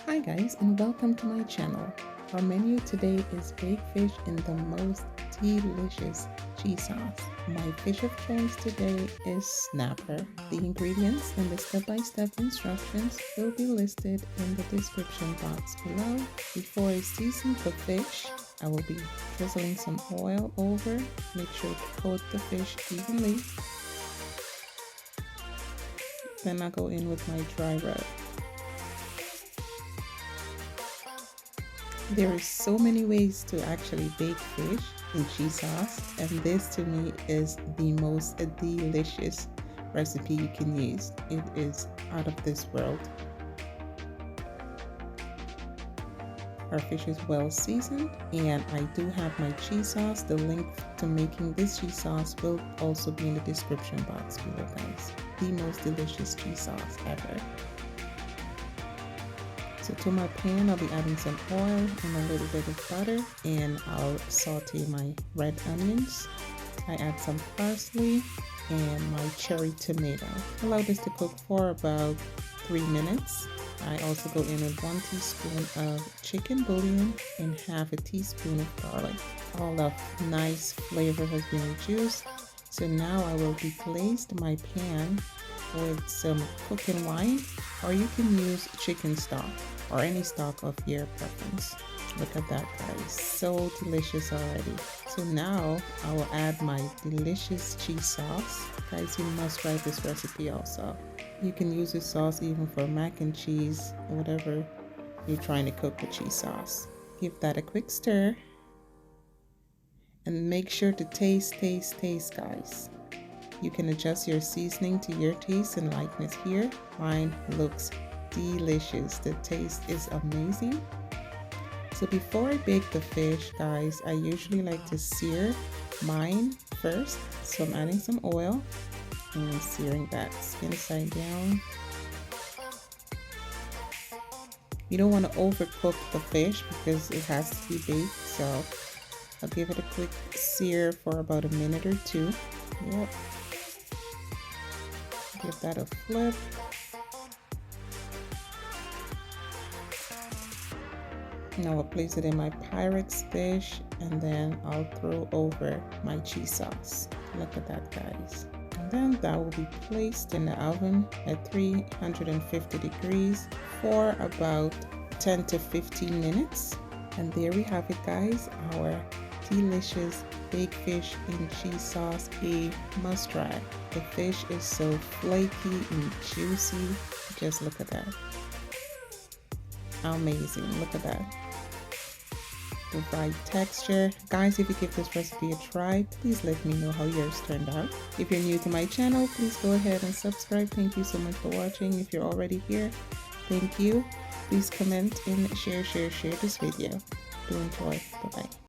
Hi guys, and welcome to my channel. Our menu today is baked fish in the most delicious cheese sauce. My fish of choice today is snapper. The ingredients and the step-by-step instructions will be listed in the description box below. Before I season the fish, I will be drizzling some oil over. Make sure to coat the fish evenly. Then I go in with my dry rub. There are so many ways to actually bake fish in cheese sauce, and this to me is the most delicious recipe you can use. It is out of this world. Our fish is well seasoned, and I do have my cheese sauce. The link to making this cheese sauce will also be in the description box below, guys. The most delicious cheese sauce ever. So to my pan, I'll be adding some oil and a little bit of butter, and I'll saute my red onions. I add some parsley and my cherry tomato. Allow this to cook for about 3 minutes. I also go in with 1 teaspoon of chicken bouillon and half a teaspoon of garlic. All the nice flavor has been reduced. So now I will replace my pan with some cooking wine, or you can use chicken stock or any stock of your preference. Look at that, guys, so delicious already. So now I will add my delicious cheese sauce. Guys, you must try this recipe also. You can use this sauce even for mac and cheese, whatever you're trying to cook with cheese sauce. Give that a quick stir and make sure to taste, guys. You can adjust your seasoning to your taste and likeness here. Mine looks delicious. The taste is amazing. So before I bake the fish, guys, I usually like to sear mine first. So I'm adding some oil and I'm searing that skin side down. You don't want to overcook the fish because it has to be baked. So I'll give it a quick sear for about a minute or two. Yep. Give that a flip. Now I'll place it in my Pyrex dish, and then I'll throw over my cheese sauce. Look at that, guys. And then that will be placed in the oven at 350 degrees for about 10 to 15 minutes. And there we have it, guys, our delicious baked fish in cheese sauce, a must try. The fish is so flaky and juicy. Just look at that. Amazing. Look at that. The right texture. Guys, if you give this recipe a try, please let me know how yours turned out. If you're new to my channel, please go ahead and subscribe. Thank you so much for watching. If you're already here, thank you. Please comment and share this video. Do enjoy. Bye-bye.